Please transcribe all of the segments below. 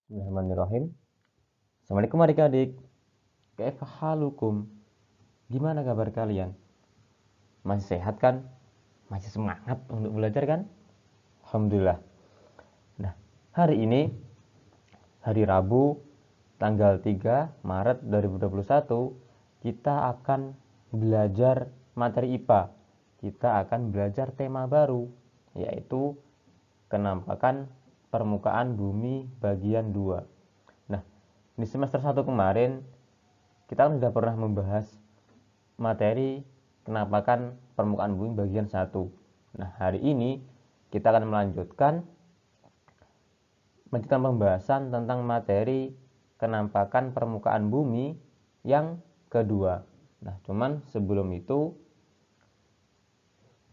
Bismillahirrahmanirrahim. Assalamualaikum adik-adik. Kaifa halukum? Gimana kabar kalian? Masih sehat kan? Masih semangat untuk belajar kan? Alhamdulillah. Nah, hari ini hari Rabu tanggal 3 Maret 2021 kita akan belajar materi IPA. Kita akan belajar tema baru, yaitu kenampakan permukaan bumi bagian 2. Nah, di semester 1 kemarin kita kan sudah pernah membahas materi kenampakan permukaan bumi bagian 1. Nah, hari ini kita akan melanjutkan pembahasan tentang materi kenampakan permukaan bumi yang kedua. Nah, cuman sebelum itu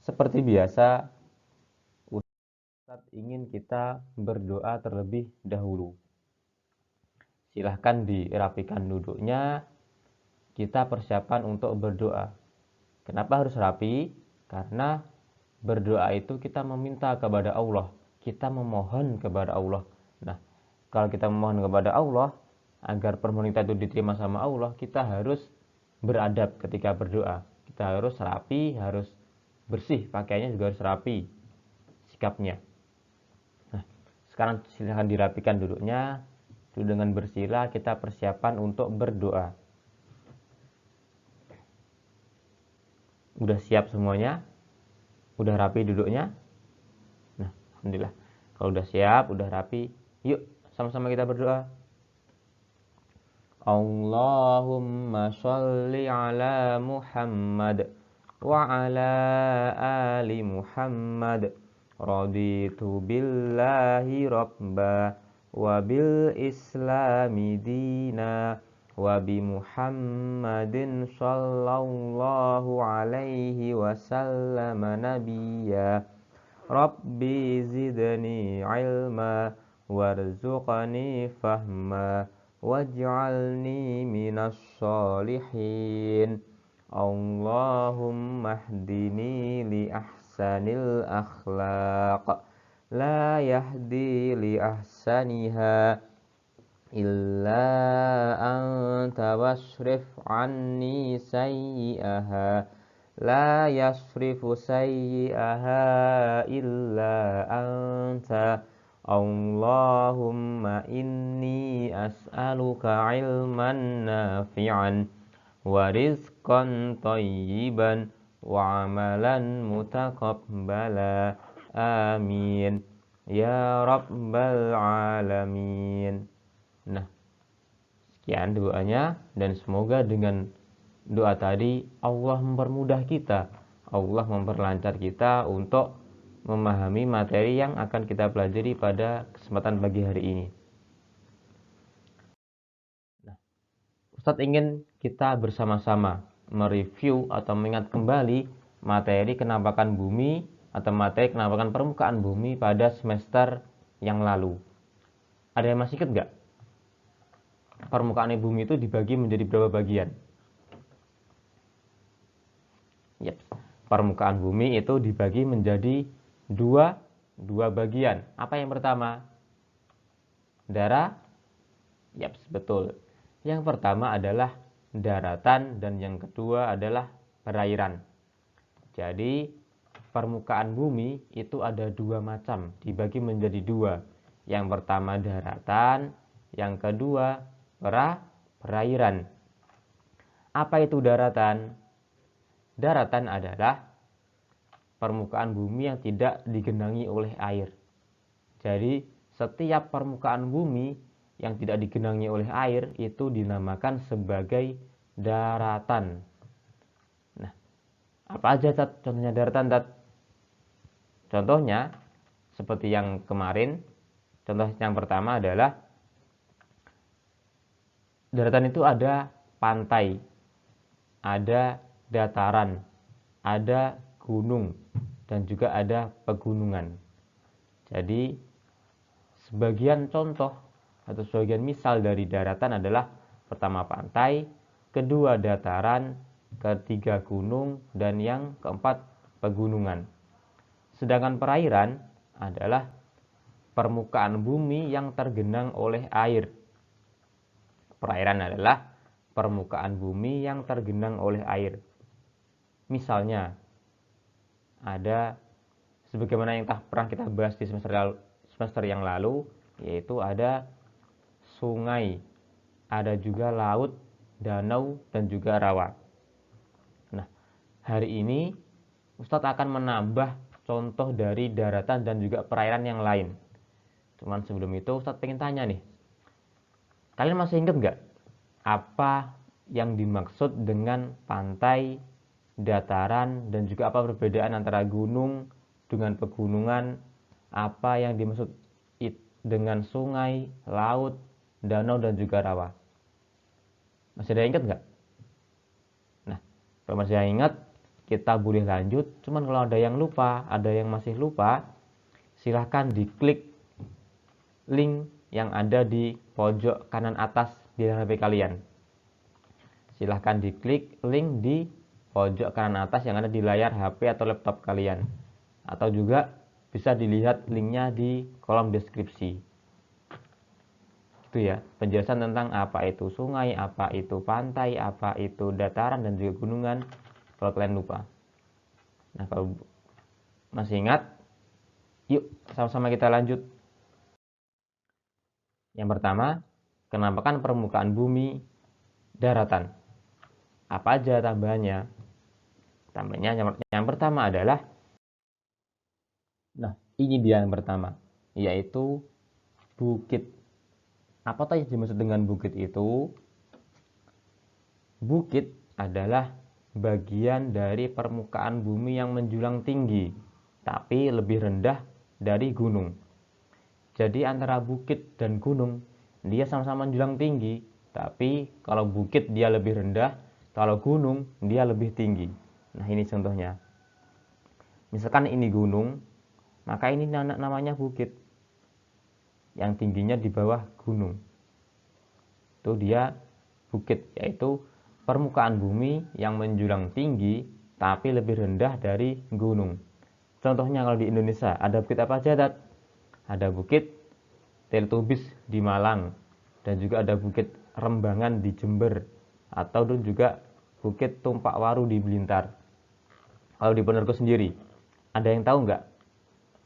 seperti biasa Ustadz ingin kita berdoa terlebih dahulu. Silahkan dirapikan duduknya. Kita persiapan untuk berdoa. Kenapa harus rapi? Karena berdoa itu kita meminta kepada Allah. Kita memohon kepada Allah. Nah, kalau kita memohon kepada Allah agar permohonan kita itu diterima sama Allah, kita harus beradab ketika berdoa. Kita harus rapi, harus bersih, pakaiannya juga harus rapi sikapnya. Nah, sekarang silahkan dirapikan duduknya. Dengan bersila kita persiapan untuk berdoa. Udah siap semuanya? Udah rapi duduknya? Nah, alhamdulillah. Kalau udah siap, udah rapi, yuk sama-sama kita berdoa. Allahumma sholli ala Muhammad wa ala ali Muhammad. Raditu billahi rabba wa bil islami dina wa bi Muhammadin sallallahu alaihi wasallam nabiyya. Rabbi zidni ilma warzuqni fahma waj'alni minas sholihin. Allahumma hdini li ahsanil akhlaq la yahdi li ahsaniha illa anta wasrif anni sayyi'aha la yasrifu sayyi'aha illa anta. Allahumma inni as'aluka ilman nafi'an wa rizqan thayyiban wa amalan mutaqabbala. Amin ya rabbal alamin. Nah, sekian doanya, dan semoga dengan doa tadi Allah mempermudah kita, Allah memperlancar kita untuk memahami materi yang akan kita pelajari pada kesempatan pagi hari ini. Nah, Ustadz ingin kita bersama-sama mereview atau mengingat kembali materi kenampakan bumi atau materi kenampakan permukaan bumi pada semester yang lalu. Ada yang masih ingat nggak? Permukaan bumi itu dibagi menjadi berapa bagian? Yep. Permukaan bumi itu dibagi menjadi dua bagian. Apa yang pertama? Darah? Yap, betul. Yang pertama adalah daratan dan yang kedua adalah perairan. Jadi permukaan bumi itu ada dua macam, dibagi menjadi dua. Yang pertama daratan, yang kedua perairan. Apa itu daratan? Daratan adalah permukaan bumi yang tidak digenangi oleh air. Jadi setiap permukaan bumi yang tidak digenangi oleh air itu dinamakan sebagai daratan. Nah, apa aja contohnya daratan? Contohnya seperti yang kemarin. Contoh yang pertama adalah daratan itu ada pantai, ada dataran, ada gunung, dan juga ada pegunungan. Jadi sebagian contoh atau sebagian misal dari daratan adalah pertama pantai, kedua dataran, ketiga gunung, dan yang keempat pegunungan. Sedangkan perairan adalah permukaan bumi yang tergenang oleh air. Perairan adalah permukaan bumi yang tergenang oleh air. Misalnya, ada sebagaimana yang pernah kita bahas di semester yang lalu, yaitu ada sungai, ada juga laut, danau, dan juga rawa. Nah, hari ini Ustadz akan menambah contoh dari daratan dan juga perairan yang lain. Cuman sebelum itu Ustadz pengen tanya nih, kalian masih ingat nggak apa yang dimaksud dengan pantai, dataran, dan juga apa perbedaan antara gunung dengan pegunungan, apa yang dimaksud dengan sungai, laut, danau, dan juga rawa? Masih ada yang ingat nggak? Nah, kalau masih ada yang ingat, kita boleh lanjut. Cuman kalau ada yang lupa, ada yang masih lupa, silahkan diklik link yang ada di pojok kanan atas di HP kalian. Silahkan diklik link di pojok kanan atas yang ada di layar HP atau laptop kalian. Atau juga bisa dilihat linknya di kolom deskripsi. Itu ya, penjelasan tentang apa itu sungai, apa itu pantai, apa itu dataran, dan juga gunungan, kalau kalian lupa. Nah, kalau masih ingat, yuk sama-sama kita lanjut. Yang pertama, kenapa kan permukaan bumi daratan? Apa aja tambahannya? Tambahannya yang pertama adalah, nah ini dia yang pertama, yaitu bukit. Apa tadi dimaksud dengan bukit itu? Bukit adalah bagian dari permukaan bumi yang menjulang tinggi, tapi lebih rendah dari gunung. Jadi antara bukit dan gunung, dia sama-sama menjulang tinggi, tapi kalau bukit dia lebih rendah, kalau gunung dia lebih tinggi. Nah ini contohnya. Misalkan ini gunung, maka ini namanya bukit. Yang tingginya di bawah gunung. Itu dia bukit, yaitu permukaan bumi yang menjulang tinggi tapi lebih rendah dari gunung. Contohnya kalau di Indonesia, ada bukit apa aja, Dat? Ada bukit Teletubis di Malang, dan juga ada bukit Rembangan di Jember, atau juga bukit Tumpak Waru di Blitar. Kalau di Ponorogo sendiri, ada yang tahu nggak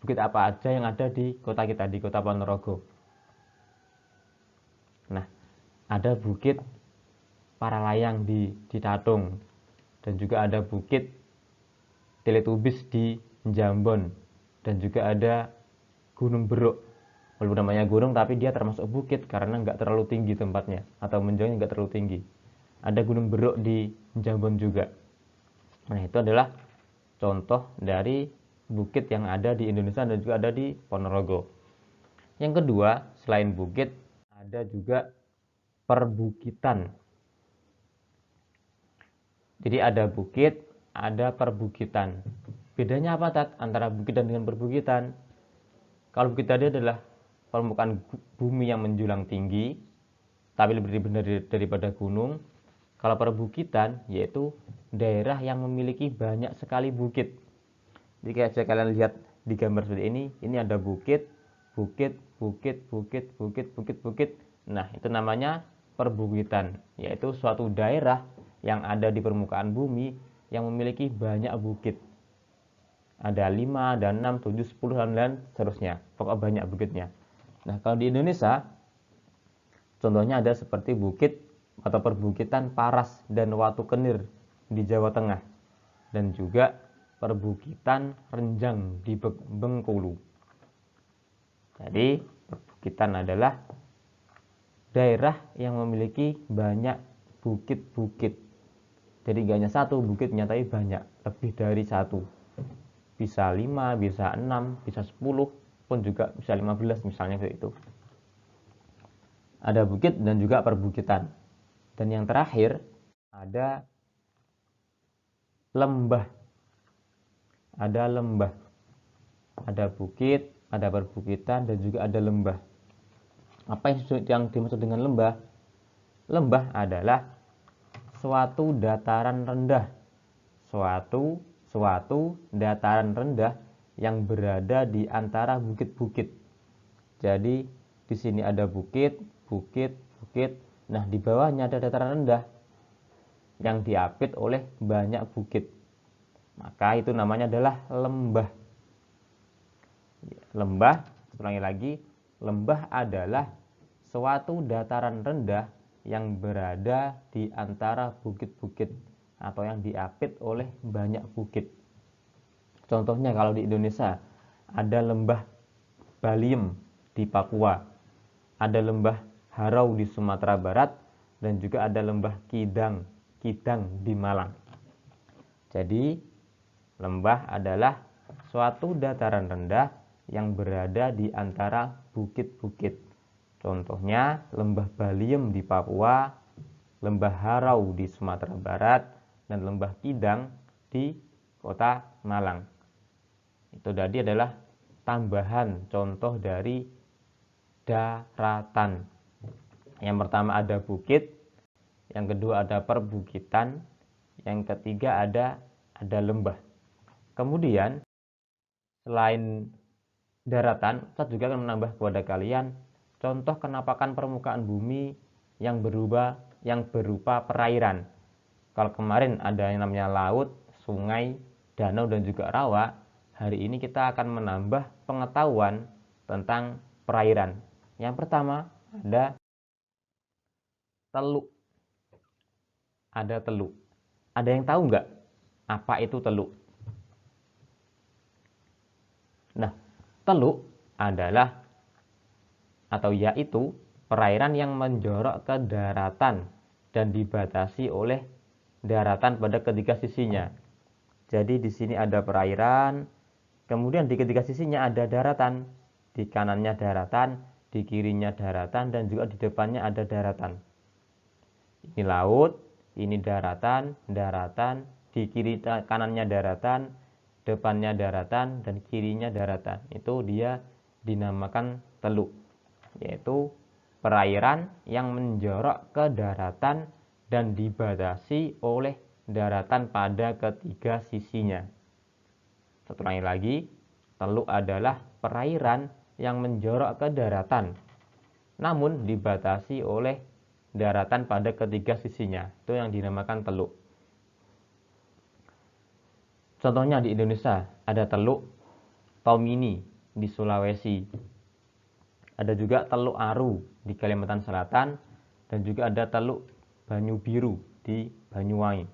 bukit apa aja yang ada di kota kita, di kota Ponorogo? Nah, ada bukit Paralayang di Tatung, dan juga ada bukit Teletubis di Jambon, dan juga ada Gunung Beruk. Walaupun namanya gunung, tapi dia termasuk bukit karena nggak terlalu tinggi tempatnya, atau menjualnya nggak terlalu tinggi. Ada Gunung Beruk di Jambon juga. Nah, itu adalah contoh dari bukit yang ada di Indonesia dan juga ada di Ponorogo. Yang kedua, selain bukit, ada juga perbukitan. Jadi ada bukit, ada perbukitan. Bedanya apa, Tat, antara bukit dan dengan perbukitan? Kalau bukit tadi adalah permukaan bumi yang menjulang tinggi, tapi lebih rendah daripada gunung. Kalau perbukitan, yaitu daerah yang memiliki banyak sekali bukit. Jika kalian lihat di gambar seperti ini ada bukit, bukit, bukit, bukit, bukit, bukit, bukit. Nah, itu namanya perbukitan, yaitu suatu daerah yang ada di permukaan bumi yang memiliki banyak bukit. Ada 5, ada 6, 7, 10, dan seterusnya. Pokoknya banyak bukitnya. Nah, kalau di Indonesia, contohnya ada seperti bukit atau perbukitan Paras dan Watu Kenir di Jawa Tengah, dan juga perbukitan Renjang di Bengkulu. Jadi perbukitan adalah daerah yang memiliki banyak bukit-bukit. Jadi gak hanya satu bukitnya, tapi banyak, lebih dari satu. Bisa 5, bisa 6, bisa 10, pun juga bisa 15 misalnya kayak itu. Ada bukit dan juga perbukitan. Dan yang terakhir ada lembah. Ada lembah. Ada bukit, ada perbukitan, dan juga ada lembah. Apa yang dimaksud dengan lembah? Lembah adalah suatu dataran rendah. Suatu dataran rendah yang berada di antara bukit-bukit. Jadi di sini ada bukit, bukit, bukit. Nah, di bawahnya ada dataran rendah yang diapit oleh banyak bukit. Maka itu namanya adalah lembah. Lembah, ulangi lagi, lembah adalah suatu dataran rendah yang berada di antara bukit-bukit atau yang diapit oleh banyak bukit. Contohnya kalau di Indonesia ada lembah Baliem di Papua, ada lembah Harau di Sumatera Barat, dan juga ada lembah Kidang di Malang. Jadi lembah adalah suatu dataran rendah yang berada di antara bukit-bukit. Contohnya lembah Baliem di Papua, lembah Harau di Sumatera Barat, dan lembah Kidang di kota Malang. Itu tadi adalah tambahan contoh dari daratan. Yang pertama ada bukit, yang kedua ada perbukitan, yang ketiga ada lembah. Kemudian selain daratan, saya juga akan menambah kepada kalian contoh kenampakan permukaan bumi yang berupa perairan. Kalau kemarin ada yang namanya laut, sungai, danau, dan juga rawa, hari ini kita akan menambah pengetahuan tentang perairan. Yang pertama ada teluk. Ada teluk. Ada yang tahu nggak apa itu teluk? Nah, teluk adalah atau yaitu perairan yang menjorok ke daratan dan dibatasi oleh daratan pada ketiga sisinya. Jadi di sini ada perairan, kemudian di ketiga sisinya ada daratan, di kanannya daratan, di kirinya daratan, dan juga di depannya ada daratan. Ini laut, ini daratan, di kiri kanannya daratan, depannya daratan, dan kirinya daratan. Itu dia dinamakan teluk, yaitu perairan yang menjorok ke daratan dan dibatasi oleh daratan pada ketiga sisinya. Satu lagi, teluk adalah perairan yang menjorok ke daratan, namun dibatasi oleh daratan pada ketiga sisinya. Itu yang dinamakan teluk. Contohnya di Indonesia ada teluk Tomini di Sulawesi. Ada juga teluk Aru di Kalimantan Selatan, dan juga ada teluk Banyu Biru di Banyuwangi.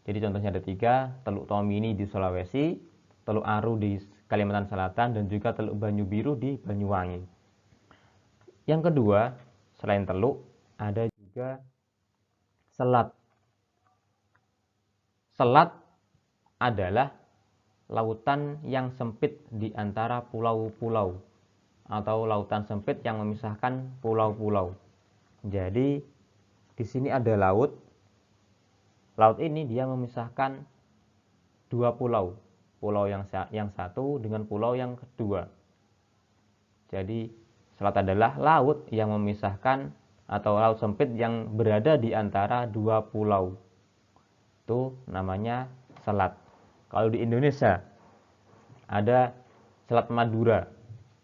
Jadi contohnya ada 3, teluk Tomini di Sulawesi, teluk Aru di Kalimantan Selatan, dan juga teluk Banyu Biru di Banyuwangi. Yang kedua, selain teluk, ada juga selat. Selat adalah lautan yang sempit di antara pulau-pulau atau lautan sempit yang memisahkan pulau-pulau. Jadi di sini ada laut. Laut ini dia memisahkan dua pulau, pulau yang satu dengan pulau yang kedua. Jadi selat adalah laut yang memisahkan atau laut sempit yang berada di antara dua pulau. Itu namanya selat. Kalau di Indonesia ada Selat Madura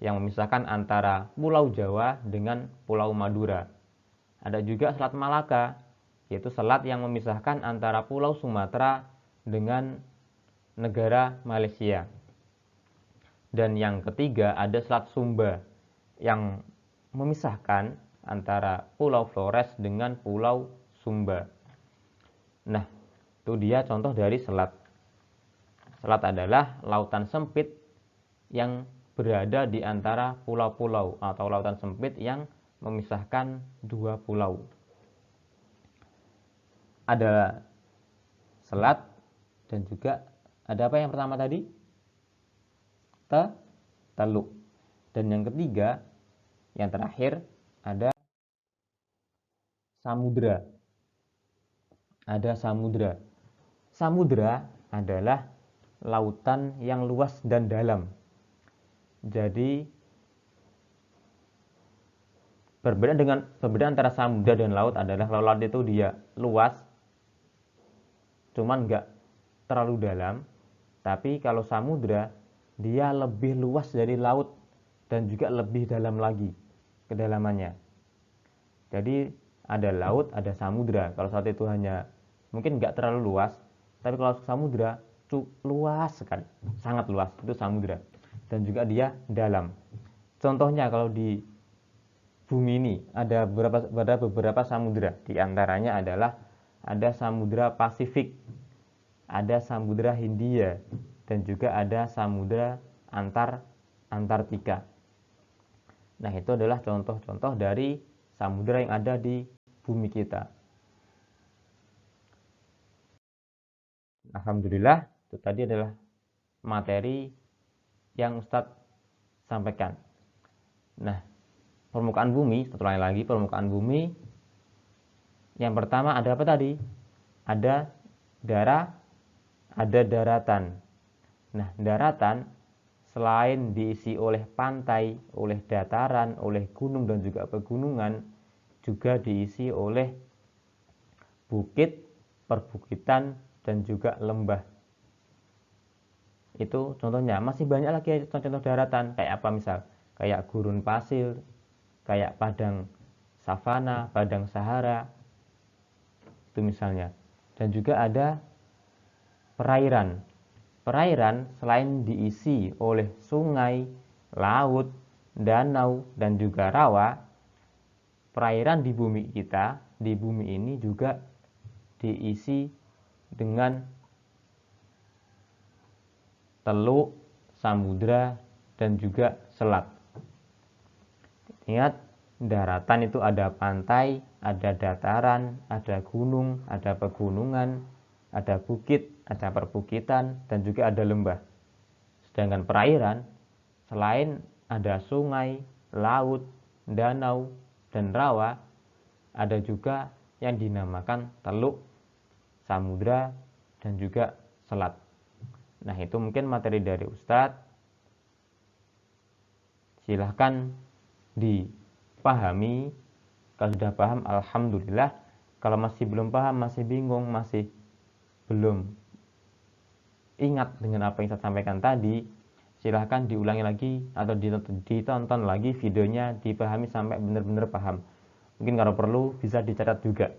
yang memisahkan antara Pulau Jawa dengan Pulau Madura. Ada juga Selat Malaka, yaitu selat yang memisahkan antara Pulau Sumatera dengan negara Malaysia. Dan yang ketiga ada Selat Sumba yang memisahkan antara Pulau Flores dengan Pulau Sumba. Nah, itu dia contoh dari selat. Selat adalah lautan sempit yang berada di antara pulau-pulau atau lautan sempit yang memisahkan dua pulau. Ada selat dan juga ada apa yang pertama tadi? Teluk. Dan yang ketiga, yang terakhir ada samudra. Ada samudra. Samudra adalah lautan yang luas dan dalam. Jadi perbedaan antara samudra dan laut adalah kalau laut itu dia luas, cuman nggak terlalu dalam. Tapi kalau samudra dia lebih luas dari laut dan juga lebih dalam lagi kedalamannya. Jadi ada laut, ada samudra. Kalau saat itu hanya mungkin nggak terlalu luas, tapi kalau samudra luas sekali, sangat luas, itu samudra. Dan juga dia dalam. Contohnya kalau di bumi ini ada beberapa samudra. Di antaranya adalah ada samudra Pasifik, ada samudra Hindia, dan juga ada samudra Antartika. Nah, itu adalah contoh-contoh dari samudra yang ada di bumi kita. Alhamdulillah, itu tadi adalah materi yang Ustadz sampaikan. Nah, permukaan bumi, satu lagi permukaan bumi. Yang pertama ada apa tadi? Ada ada daratan. Nah, daratan selain diisi oleh pantai, oleh dataran, oleh gunung dan juga pegunungan, juga diisi oleh bukit, perbukitan, dan juga lembah. Itu contohnya. Masih banyak lagi contoh-contoh daratan. Kayak apa misal? Kayak gurun pasir, kayak padang savana, padang Sahara. Itu misalnya. Dan juga ada perairan. Perairan selain diisi oleh sungai, laut, danau, dan juga rawa, perairan di bumi kita, di bumi ini juga diisi dengan teluk, samudra, dan juga selat. Ingat, daratan itu ada pantai, ada dataran, ada gunung, ada pegunungan, ada bukit, ada perbukitan, dan juga ada lembah. Sedangkan perairan, selain ada sungai, laut, danau, dan rawa, ada juga yang dinamakan teluk, samudra, dan juga selat. Nah, itu mungkin materi dari Ustadz. Silahkan dipahami. Kalau sudah paham, alhamdulillah. Kalau masih belum paham, masih bingung, masih belum ingat dengan apa yang saya sampaikan tadi, silahkan diulangi lagi atau ditonton lagi videonya, dipahami sampai benar-benar paham. Mungkin kalau perlu bisa dicatat juga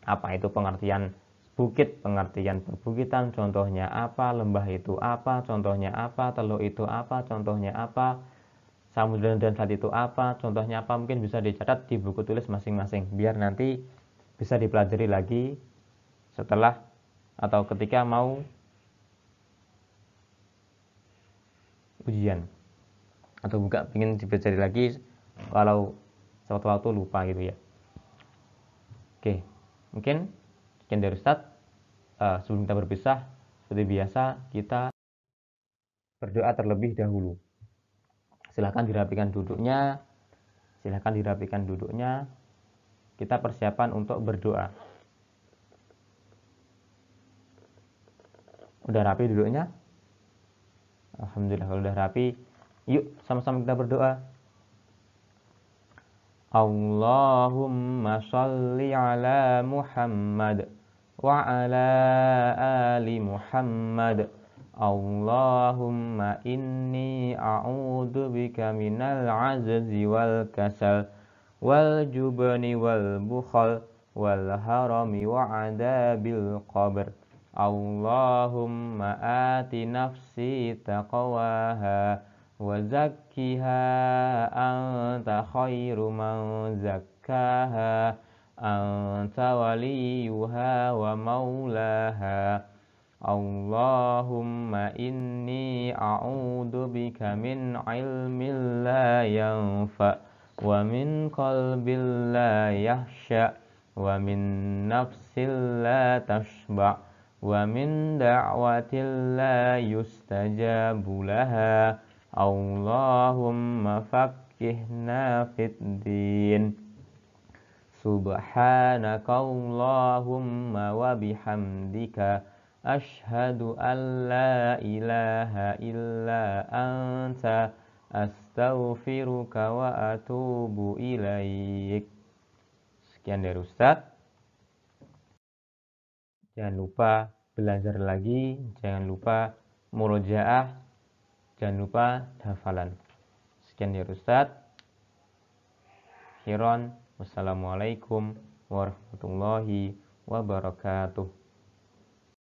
apa itu pengertian bukit, pengertian perbukitan, contohnya apa, lembah itu apa, contohnya apa, teluk itu apa, contohnya apa, samudra dan selat itu apa, contohnya apa. Mungkin bisa dicatat di buku tulis masing-masing biar nanti bisa dipelajari lagi setelah atau ketika mau ujian atau buka ingin dipelajari lagi kalau suatu waktu lupa gitu ya. Oke, mungkin sekian dari Ustadz. Sebelum kita berpisah, seperti biasa kita berdoa terlebih dahulu. Silahkan dirapikan duduknya, kita persiapan untuk berdoa. Udah rapi duduknya? Alhamdulillah. Kalau udah rapi, yuk sama-sama kita berdoa. Allahumma sholli ala Muhammad wa ala ali Muhammad. Allahumma inni a'udzu bika minal ajzi wal kasal wal jubni wal bukhal wal harami wa adabil qabr. Allahumma ati nafsi taqwaha wa zakkiha anta khairu man zakkaha anta waliyuha wa maulaha. Allahumma inni a'udzu bika min ilmin la yanfa wa min qalbin la yahsha wa min nafsin la tashba wa min da'watin la yustajabu laha. Allahumma faqqihna fid din. Subhanaka Allahumma wa bihamdika asyhadu an la ilaha illa anta astaghfiruka wa atubu ilaik. Sekian dari Ustadz. Jangan lupa belajar lagi, jangan lupa murojaah, jangan lupa hafalan. Sekian. Sekian dari Ustadz. Khiron. Wassalamualaikum warahmatullahi wabarakatuh.